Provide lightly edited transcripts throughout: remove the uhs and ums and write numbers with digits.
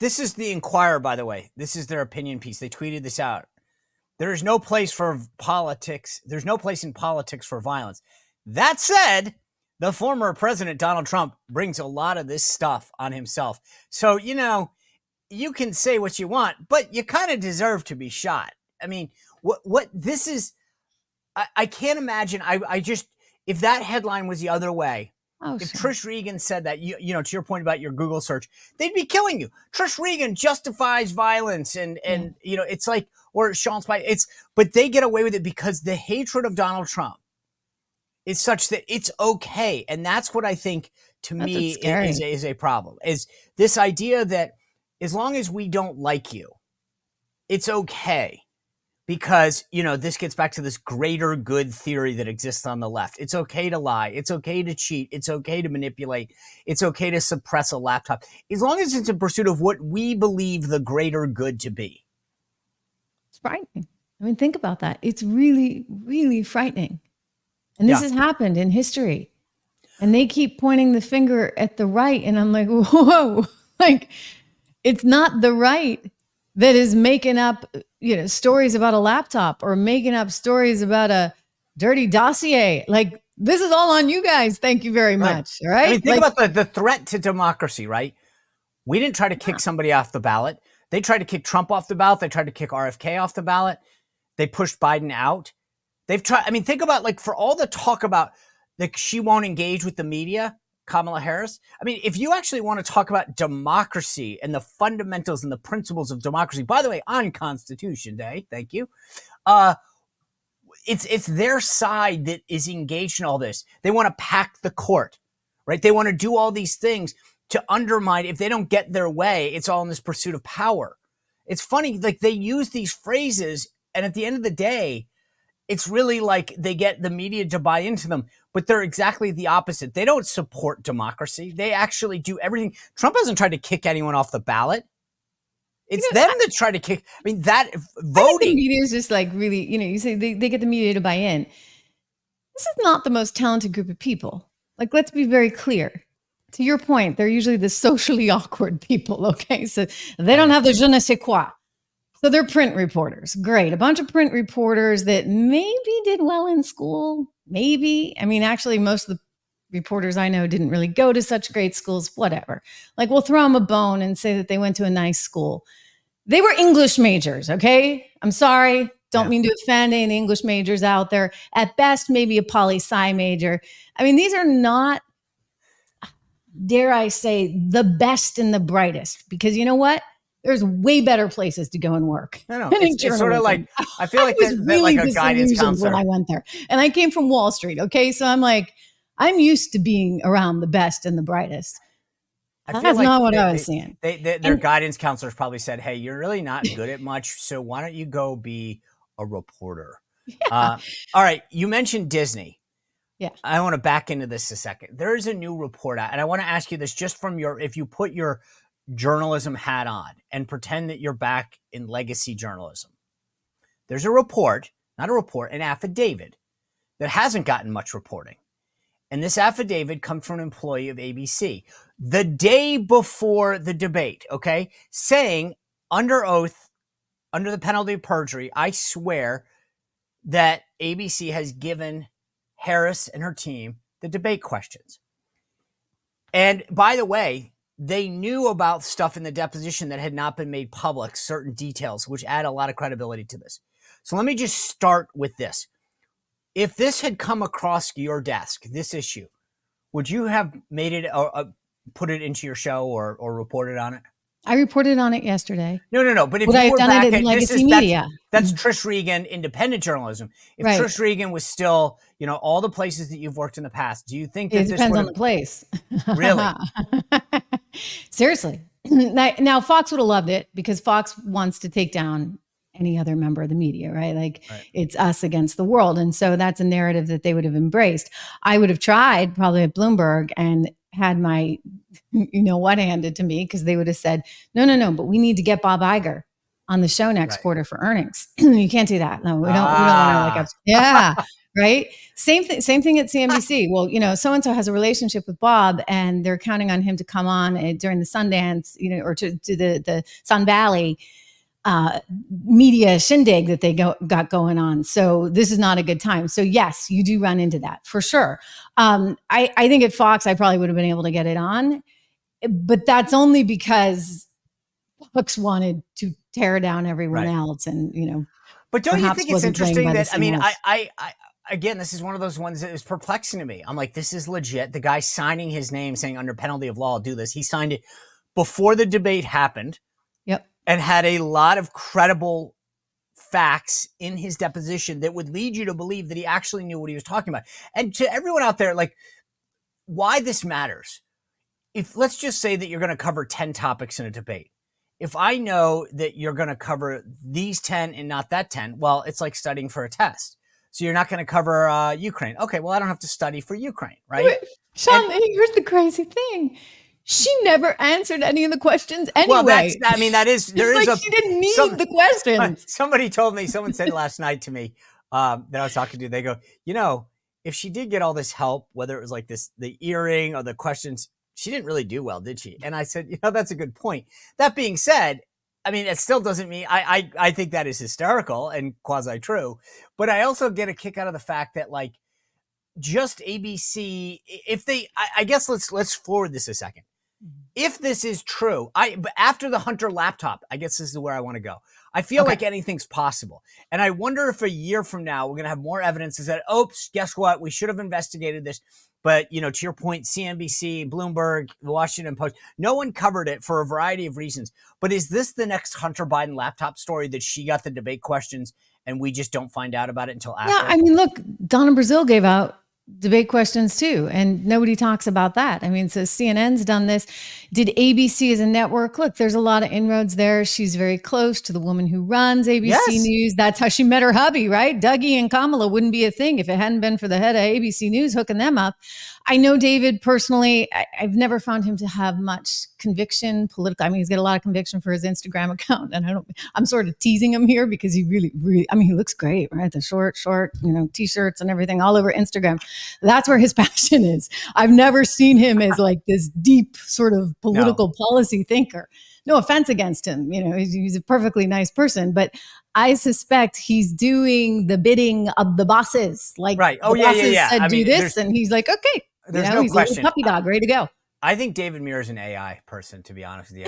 This is the Inquirer, by the way. This is their opinion piece. They tweeted this out. There is no place for politics. There's no place in politics for violence. That said, the former president, Donald Trump, brings a lot of this stuff on himself. So, you can say what you want, but you kind of deserve to be shot. I mean, what this is, I can't imagine. I just, if that headline was the other way, if Trish Regan said that, to your point about your Google search, they'd be killing you. Trish Regan justifies violence and it's like, or Sean Spicer, but they get away with it because the hatred of Donald Trump is such that it's okay. And that's what I think, to me, is a problem, is this idea that as long as we don't like you, it's okay. Because, this gets back to this greater good theory that exists on the left. It's okay to lie. It's okay to cheat. It's okay to manipulate. It's okay to suppress a laptop. As long as it's in pursuit of what we believe the greater good to be. It's frightening. I mean, think about that. It's really, really frightening. And this has happened in history. And they keep pointing the finger at the right. And I'm like, whoa, it's not the right that is making up, stories about a laptop or making up stories about a dirty dossier. Like, this is all on you guys. Thank you very much. Right. Right? I mean, think about the threat to democracy, right? We didn't try to kick somebody off the ballot. They tried to kick Trump off the ballot. They tried to kick RFK off the ballot. They pushed Biden out. They've tried. I mean, think about, for all the talk about she won't engage with the media, Kamala Harris. I mean, if you actually want to talk about democracy and the fundamentals and the principles of democracy, by the way, on Constitution Day, thank you. It's their side that is engaged in all this. They want to pack the court, right? They want to do all these things to undermine. If they don't get their way, it's all in this pursuit of power. It's funny, they use these phrases, and at the end of the day, it's really like they get the media to buy into them, but they're exactly the opposite. They don't support democracy. They actually do everything. Trump hasn't tried to kick anyone off the ballot. It's them that try to kick. I mean, that voting. The media is just really, you say they get the media to buy in. This is not the most talented group of people. Let's be very clear. To your point, they're usually the socially awkward people, okay? So they don't have the je ne sais quoi. So they're print reporters. Great. A bunch of print reporters that maybe did well in school. Maybe. I mean, actually, most of the reporters I know didn't really go to such great schools, whatever. We'll throw them a bone and say that they went to a nice school. They were English majors, okay? I'm sorry. Don't mean to offend any English majors out there. At best, maybe a poli-sci major. I mean, these are not, dare I say, the best and the brightest. Because you know what? There's way better places to go and work. No, it's sort of like, I feel like there's really a guidance counselor when I went there. And I came from Wall Street, okay? So I'm used to being around the best and the brightest. That's not what I was saying. Their guidance counselors probably said, hey, you're really not good at much, so why don't you go be a reporter? Yeah. All right, you mentioned Disney. Yeah. I want to back into this a second. There is a new report out, and I want to ask you this just from if you put your journalism hat on and pretend that you're back in legacy journalism. There's an affidavit that hasn't gotten much reporting. And this affidavit comes from an employee of ABC the day before the debate, okay, saying under oath, under the penalty of perjury, I swear that ABC has given Harris and her team the debate questions. And by the way, they knew about stuff in the deposition that had not been made public, certain details, which add a lot of credibility to this. So let me just start with this. If this had come across your desk, this issue, would you have made it put it into your show or reported on it? I reported on it yesterday. No. But if would you I were have done back it in legacy media? That's Trish Regan, independent journalism. If Trish Regan was still, all the places that you've worked in the past, do you think that it depends on the place? Really? Seriously. Now, Fox would have loved it because Fox wants to take down any other member of the media, right? It's us against the world. And so that's a narrative that they would have embraced. I would have tried probably at Bloomberg and had my, what handed to me because they would have said, no, but we need to get Bob Iger on the show next quarter for earnings. You can't do that. No, we don't want to Right. Same thing at CNBC. Well, so-and-so has a relationship with Bob and they're counting on him to come on during the Sundance, or to the Sun Valley media shindig that they got going on. So this is not a good time. So yes, you do run into that for sure. I think at Fox, I probably would have been able to get it on, but that's only because Fox wanted to tear down everyone else. And, but don't you think it's interesting that, I again, this is one of those ones that is perplexing to me. I'm like, this is legit. The guy signing his name saying under penalty of law, I'll do this. He signed it before the debate happened. Yep. And had a lot of credible facts in his deposition that would lead you to believe that he actually knew what he was talking about. And to everyone out there, like, why this matters. If let's just say that you're going to cover 10 topics in a debate. If I know that you're going to cover these 10 and not that 10, well, it's like studying for a test. So you're not going to cover Ukraine. Okay, well, I don't have to study for Ukraine, right? Wait, Sean, here's the crazy thing. She never answered any of the questions anyway. Well, she didn't need the questions. Somebody told me, someone said last night to me that I was talking to, they go, if she did get all this help, whether it was like the earring or the questions, she didn't really do well, did she? And I said, that's a good point. That being said, it still doesn't mean I think that is hysterical and quasi true, but I also get a kick out of the fact that like just ABC, if they, I guess let's forward this a second. If this is true, after the Hunter laptop, I guess this is where I want to go. I feel like anything's possible. And I wonder if a year from now, we're going to have more evidence that, oops, guess what? We should have investigated this. But, to your point, CNBC, Bloomberg, the Washington Post, no one covered it for a variety of reasons. But is this the next Hunter Biden laptop story that she got the debate questions and we just don't find out about it until after? Yeah, look, Donna Brazile gave out debate questions too, and nobody talks about that. So CNN's done this. Did ABC as a network? Look, there's a lot of inroads there. She's very close to the woman who runs ABC News. That's how she met her hubby, right? Dougie and Kamala wouldn't be a thing if it hadn't been for the head of ABC News hooking them up. I know David personally. I've never found him to have much conviction political. He's got a lot of conviction for his Instagram account, and I'm sort of teasing him here because he really, he looks great, right? The short, t-shirts and everything all over Instagram. That's where his passion is. I've never seen him as like this deep sort of political policy thinker. No offense against him. He's a perfectly nice person, but I suspect he's doing the bidding of the bosses. Like, right. Oh, the bosses said do this, and he's like, okay. There's no he's question. A little puppy dog, ready to go. I think David Muir is an AI person, to be honest with you.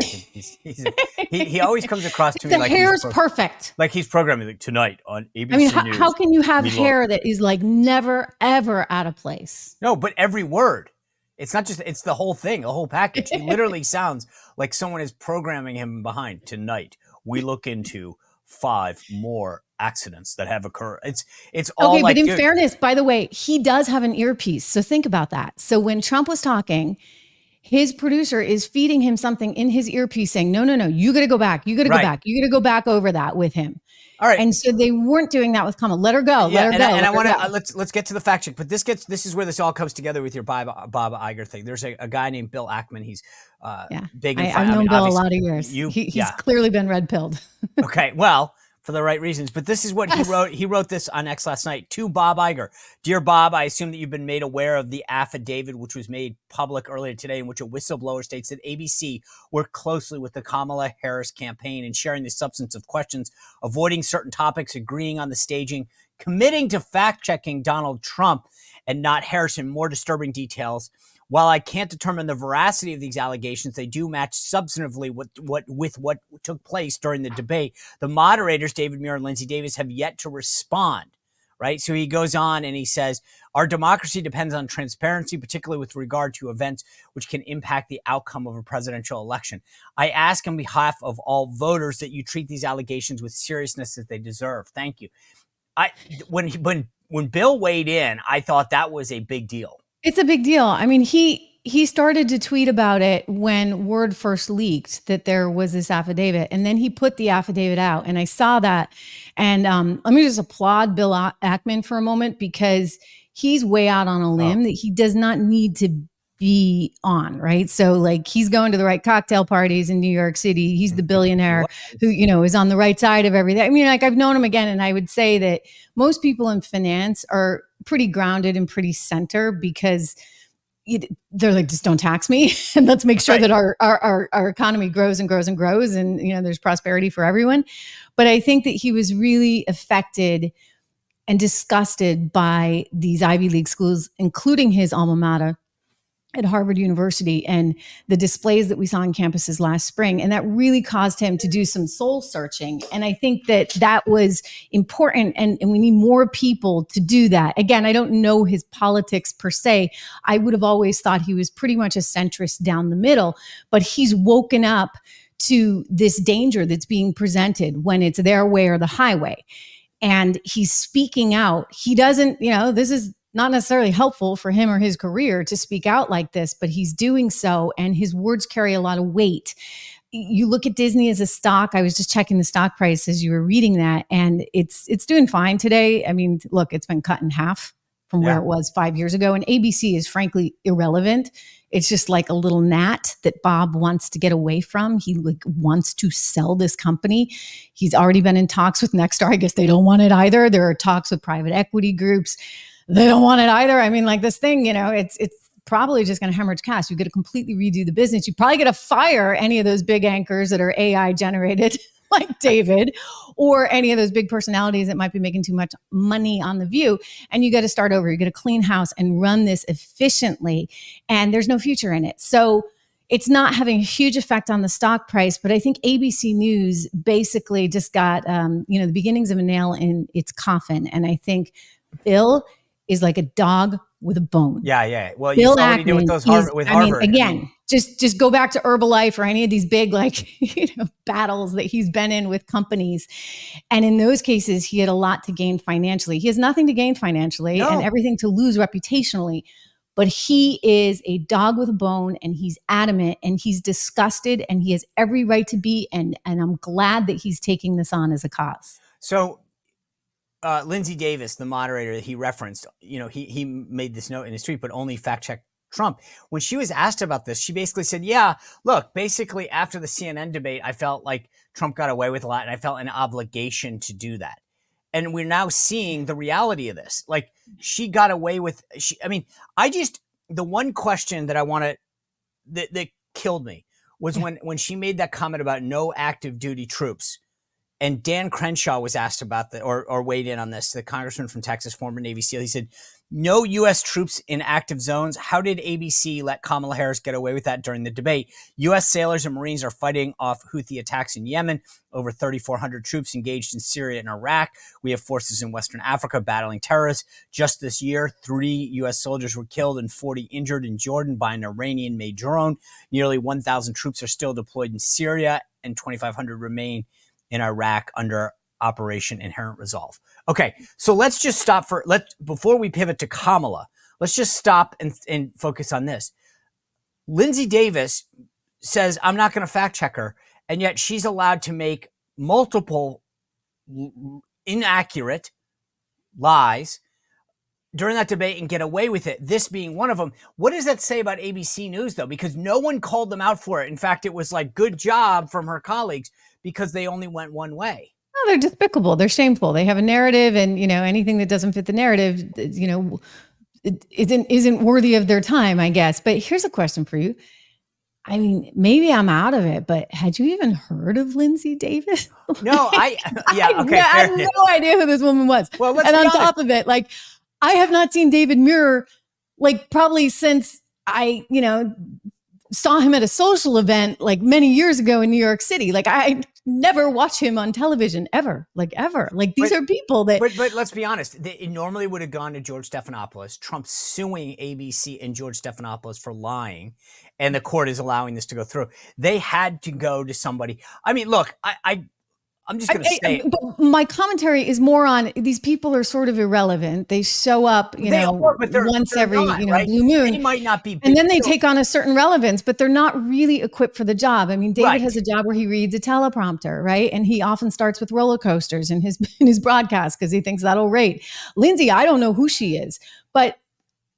I think he always comes across to me like the hair's perfect. Like he's programming like tonight on ABC News. How can you have hair that is like never, ever out of place? No, but every word. It's not just, it's the whole thing, the whole package. He literally sounds like someone is programming him behind. Tonight, we look into 5 more accidents that have occurred. It's all okay, but in fairness, by the way, he does have an earpiece. So think about that. So when Trump was talking, his producer is feeding him something in his earpiece saying, no, you got to go back. You got to go back. You got to go back over that with him. All right. And so they weren't doing that with Kamala. Let her go. Let her go. And I want to let's get to the fact check. But this is where this all comes together with your Bob Iger thing. There's a guy named Bill Ackman. He's big. I've known Bill a lot of years. He's clearly been red pilled. Okay, well, for the right reasons. But this is what he wrote. He wrote this on X last night to Bob Iger. Dear Bob, I assume that you've been made aware of the affidavit which was made public earlier today in which a whistleblower states that ABC worked closely with the Kamala Harris campaign in sharing the substance of questions, avoiding certain topics, agreeing on the staging, committing to fact-checking Donald Trump and not Harris in more disturbing details. While I can't determine the veracity of these allegations, they do match substantively with what took place during the debate. The moderators, David Muir and Lindsey Davis, have yet to respond, right? So he goes on and he says, our democracy depends on transparency, particularly with regard to events which can impact the outcome of a presidential election. I ask on behalf of all voters that you treat these allegations with seriousness that they deserve. Thank you. When Bill weighed in, I thought that was a big deal. It's a big deal. He started to tweet about it when word first leaked that there was this affidavit, and then he put the affidavit out, and I saw that. And let me just applaud Bill Ackman for a moment, because he's way out on a limb that he does not need to be on, right? So like he's going to the right cocktail parties in New York City. He's the billionaire who, is on the right side of everything. I've known him again, and I would say that most people in finance are pretty grounded and pretty center because they're like, just don't tax me and let's make sure that our economy grows and grows and grows and there's prosperity for everyone. But I think that he was really affected and disgusted by these Ivy League schools, including his alma mater at Harvard University, and the displays that we saw on campuses last spring. And that really caused him to do some soul searching. And I think that was important. And we need more people to do that. Again, I don't know his politics per se. I would have always thought he was pretty much a centrist down the middle, but he's woken up to this danger that's being presented when it's their way or the highway. And he's speaking out. He doesn't, this is not necessarily helpful for him or his career to speak out like this, but he's doing so, and his words carry a lot of weight. You look at Disney as a stock. I was just checking the stock price as you were reading that, and it's doing fine today. I mean, look, it's been cut in half from where it was 5 years ago, and ABC is frankly irrelevant. It's just like a little gnat that Bob wants to get away from. He wants to sell this company. He's already been in talks with Nexstar. I guess they don't want it either. There are talks with private equity groups. They don't want it either. I mean, like this thing, it's probably just going to hemorrhage cash. You got to completely redo the business. You probably got to fire any of those big anchors that are AI generated, like David, or any of those big personalities that might be making too much money on The View. And you got to start over. You got to clean house and run this efficiently. And there's no future in it. So it's not having a huge effect on the stock price, but I think ABC News basically just got, the beginnings of a nail in its coffin. And I think Bill is like a dog with a bone. Yeah. Well, Bill you saw what he did with those Harvard. I mean, again, just go back to Herbalife or any of these big battles that he's been in with companies. And in those cases, he had a lot to gain financially. He has nothing to gain financially and everything to lose reputationally. But he is a dog with a bone, and he's adamant, and he's disgusted, and he has every right to be. And I'm glad that he's taking this on as a cause. So Lindsay Davis, the moderator that he referenced, he made this note in his tweet, but only fact check Trump. When she was asked about this, she basically said, yeah, look, basically after the CNN debate, I felt like Trump got away with a lot, and I felt an obligation to do that. And we're now seeing the reality of this. Like, she got away with, the one question that that killed me was when she made that comment about no active duty troops. And Dan Crenshaw was asked about that or weighed in on this, the congressman from Texas, former Navy SEAL. He said, no U.S. troops in active zones. How did ABC let Kamala Harris get away with that during the debate? U.S. sailors and Marines are fighting off Houthi attacks in Yemen. Over 3,400 troops engaged in Syria and Iraq. We have forces in Western Africa battling terrorists. Just this year, 3 U.S. soldiers were killed and 40 injured in Jordan by an Iranian-made drone. Nearly 1,000 troops are still deployed in Syria, and 2,500 remain in Iraq under Operation Inherent Resolve. Okay, so let's just stop before we pivot to Kamala, let's just stop and focus on this. Lindsay Davis says, I'm not going to fact check her, and yet she's allowed to make multiple inaccurate lies during that debate and get away with it, this being one of them. What does that say about ABC News, though? Because no one called them out for it. In fact, it was like, good job from her colleagues, because they only went one way. Oh, they're despicable. They're shameful. They have a narrative, and anything that doesn't fit the narrative, it isn't worthy of their time, I guess. But here's a question for you. I mean, maybe I'm out of it, but had you even heard of Lindsay Davis? No, I had no idea who this woman was. Well, and on top of it, I have not seen David Muir, probably since I, saw him at a social event many years ago in New York City. I never watch him on television ever. These are people that. But let's be honest. It normally would have gone to George Stephanopoulos. Trump's suing ABC and George Stephanopoulos for lying, and the court is allowing this to go through. They had to go to somebody. I mean, look, I'm just going to say it. But my commentary is more on these people are sort of irrelevant. They show up, once every, right? blue moon. They might not be. And then they take on a certain relevance, but they're not really equipped for the job. I mean, David has a job where he reads a teleprompter, right? And he often starts with roller coasters in his broadcast because he thinks that'll rate. Lindsay, I don't know who she is, but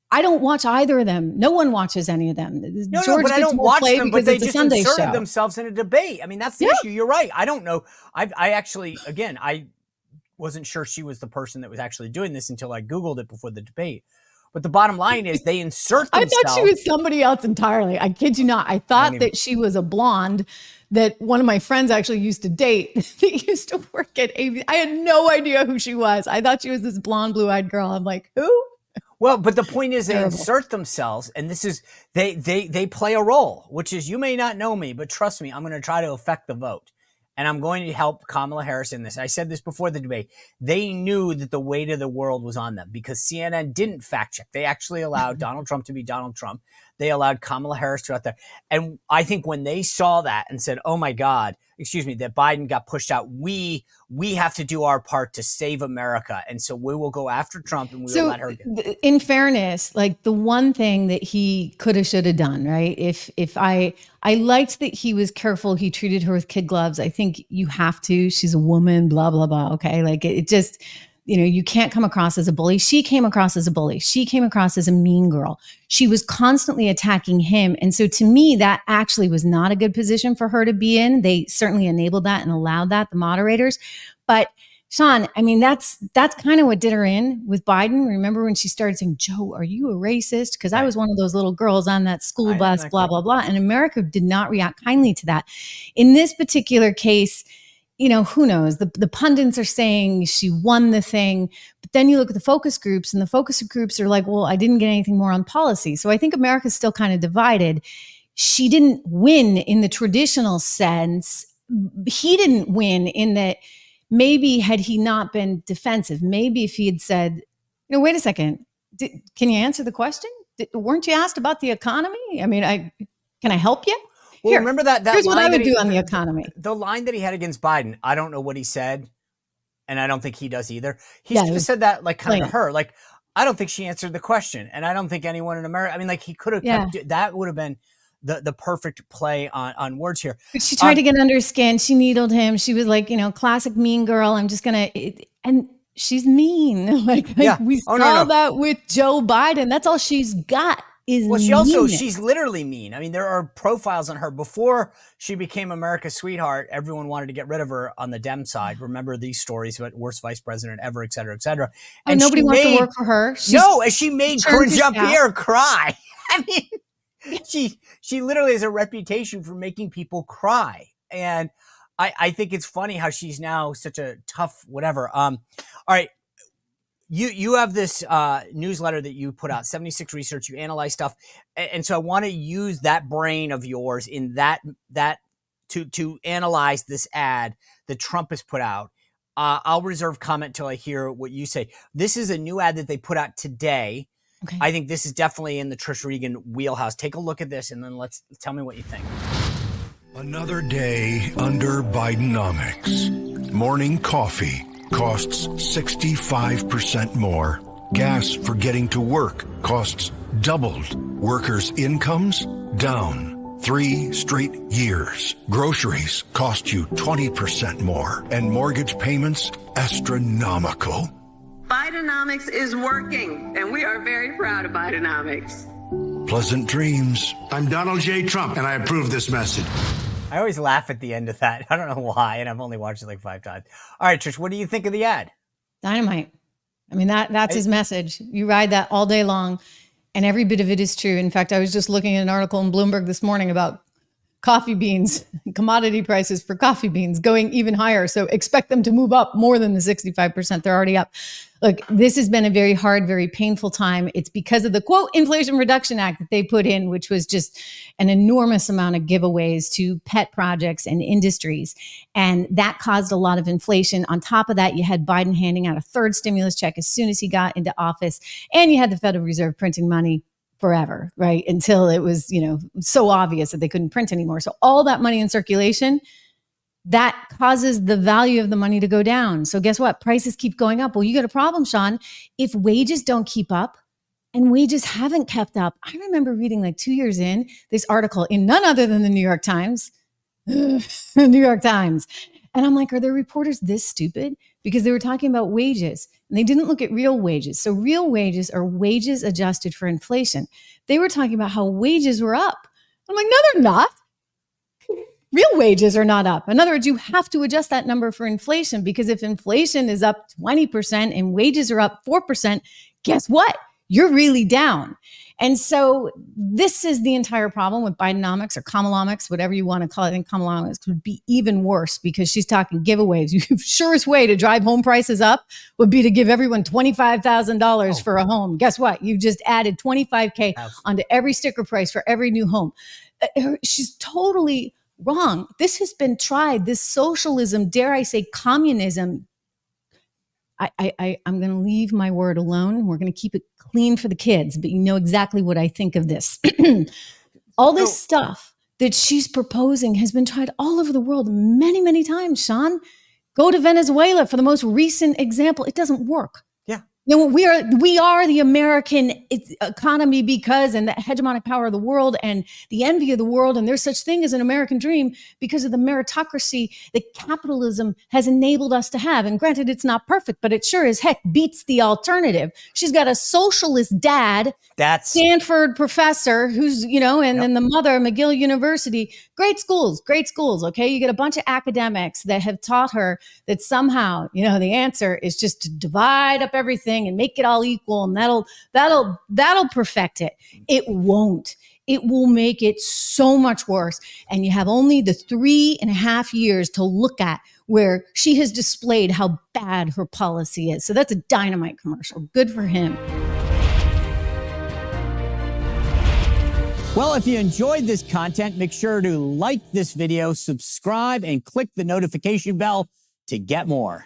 I don't watch either of them. No one watches any of them. George but I don't watch them, but they just inserted themselves in a debate. I mean, that's the issue. You're right. I don't know. I actually, again, I wasn't sure she was the person that was actually doing this until I Googled it before the debate. But the bottom line is they insert themselves. I thought she was somebody else entirely. I kid you not. I thought that she was a blonde that one of my friends actually used to date. That used to work at ABC. I had no idea who she was. I thought she was this blonde, blue-eyed girl. I'm like, who? Well, but the point is they insert themselves, and this is they play a role, which is, you may not know me, but trust me, I'm going to try to affect the vote. And I'm going to help Kamala Harris in this. I said this before the debate. They knew that the weight of the world was on them because CNN didn't fact check. They actually allowed Donald Trump to be Donald Trump. They allowed Kamala Harris to out there. And I think when they saw that and said, oh my God, that Biden got pushed out, we have to do our part to save America. And so we will go after Trump and we will let her get. In fairness, like the one thing that he could have, should have done, right? If I liked that he was careful. He treated her with kid gloves. I think you have to. She's a woman, blah, blah, blah. Okay. Like it just, you can't come across as a bully. She came across as a bully. She came across as a mean girl. She was constantly attacking him. And so to me, that actually was not a good position for her to be in. They certainly enabled that and allowed that, the moderators. But Sean, I mean, that's kind of what did her in with Biden. Remember when she started saying, Joe, are you a racist? Because I was one of those little girls on that school bus, blah, blah, blah. And America did not react kindly to that. In this particular case, who knows? The pundits are saying she won the thing, but then you look at the focus groups and the focus groups are like, well, I didn't get anything more on policy. So I think America's still kind of divided. She didn't win in the traditional sense. He didn't win in that maybe had he not been defensive, maybe if he had said, wait a second, can you answer the question? Weren't you asked about the economy? I mean, can I help you? Well, Here, remember that here's line what I would that do on the economy. The line that he had against Biden, I don't know what he said, and I don't think he does either. He just said that like kind of to her, like, I don't think she answered the question, and I don't think anyone in America. I mean, like he could have kept that would have been the perfect play on words here. But she tried to get under his skin. She needled him. She was like, classic mean girl. I'm just gonna and she's mean. We saw that with Joe Biden. That's all she's got. She's literally mean. I mean, there are profiles on her. Before she became America's sweetheart, everyone wanted to get rid of her on the Dem side. Remember these stories about worst vice president ever, et cetera, et cetera. And nobody wants to work for her. She made Corinne Jean-Pierre cry. I mean, she literally has a reputation for making people cry. And I think it's funny how she's now such a tough whatever. All right. You have this newsletter that you put out, 76 Research. You analyze stuff, and so I want to use that brain of yours in that to analyze this ad that Trump has put out. I'll reserve comment till I hear what you say. This is a new ad that they put out today. Okay. I think this is definitely in the Trish Regan wheelhouse. Take a look at this, and then tell me what you think. Another day under Bidenomics. Morning coffee costs 65% more. Gas for getting to work costs doubled. Workers' incomes down 3 straight years. Groceries cost you 20% more. And mortgage payments astronomical. Bidenomics is working, and we are very proud of Bidenomics. Pleasant dreams. I'm Donald J. Trump, and I approve this message. I always laugh at the end of that. I don't know why, and I've only watched it like 5 times. All right, Trish, what do you think of the ad? Dynamite. I mean, that's his message. You ride that all day long, and every bit of it is true. In fact, I was just looking at an article in Bloomberg this morning about coffee beans, commodity prices for coffee beans going even higher. So expect them to move up more than the 65% they're already up. Look, this has been a very hard, very painful time. It's because of the quote Inflation Reduction Act that they put in, which was just an enormous amount of giveaways to pet projects and industries. And that caused a lot of inflation. On top of that, you had Biden handing out a third stimulus check as soon as he got into office. And you had the Federal Reserve printing money forever, right? Until it was, so obvious that they couldn't print anymore. So all that money in circulation, that causes the value of the money to go down. So guess what? Prices keep going up. Well, you got a problem, Sean. If wages don't keep up, and wages haven't kept up. I remember reading like 2 years in this article in none other than the New York Times. The New York Times. And I'm like, are there reporters this stupid? Because they were talking about wages and they didn't look at real wages. So real wages are wages adjusted for inflation. They were talking about how wages were up. I'm like, no, they're not. real wages are not up. In other words, you have to adjust that number for inflation, because if inflation is up 20% and wages are up 4%, guess what? You're really down. And so this is the entire problem with Bidenomics or Kamalomics, whatever you want to call it. I think Kamalomics would be even worse, because she's talking giveaways. The surest way to drive home prices up would be to give everyone $25,000 for a home. Guess what? You just added $25K onto every sticker price for every new home. She's totally wrong. This has been tried. This socialism, dare I say communism. I'm going to leave my word alone. We're going to keep it clean for the kids, but you know exactly what I think of this. All this stuff that she's proposing has been tried all over the world many, many times, Sean. Go to Venezuela for the most recent example. It doesn't work. Yeah. You know, we are the American economy because, and the hegemonic power of the world and the envy of the world. And there's such thing as an American dream because of the meritocracy that capitalism has enabled us to have. And granted, it's not perfect, but it sure as heck beats the alternative. She's got a socialist dad, Stanford professor who's, you know, and then the mother, McGill University. Great schools. Okay. You get a bunch of academics that have taught her that somehow, you know, the answer is just to divide up everything and make it all equal, and that'll perfect it. It won't. It will make it so much worse. And you have only the 3.5 years to look at where she has displayed how bad her policy is. So that's a dynamite commercial. Good for him. Well, if you enjoyed this content, make sure to like this video, subscribe, and click the notification bell to get more.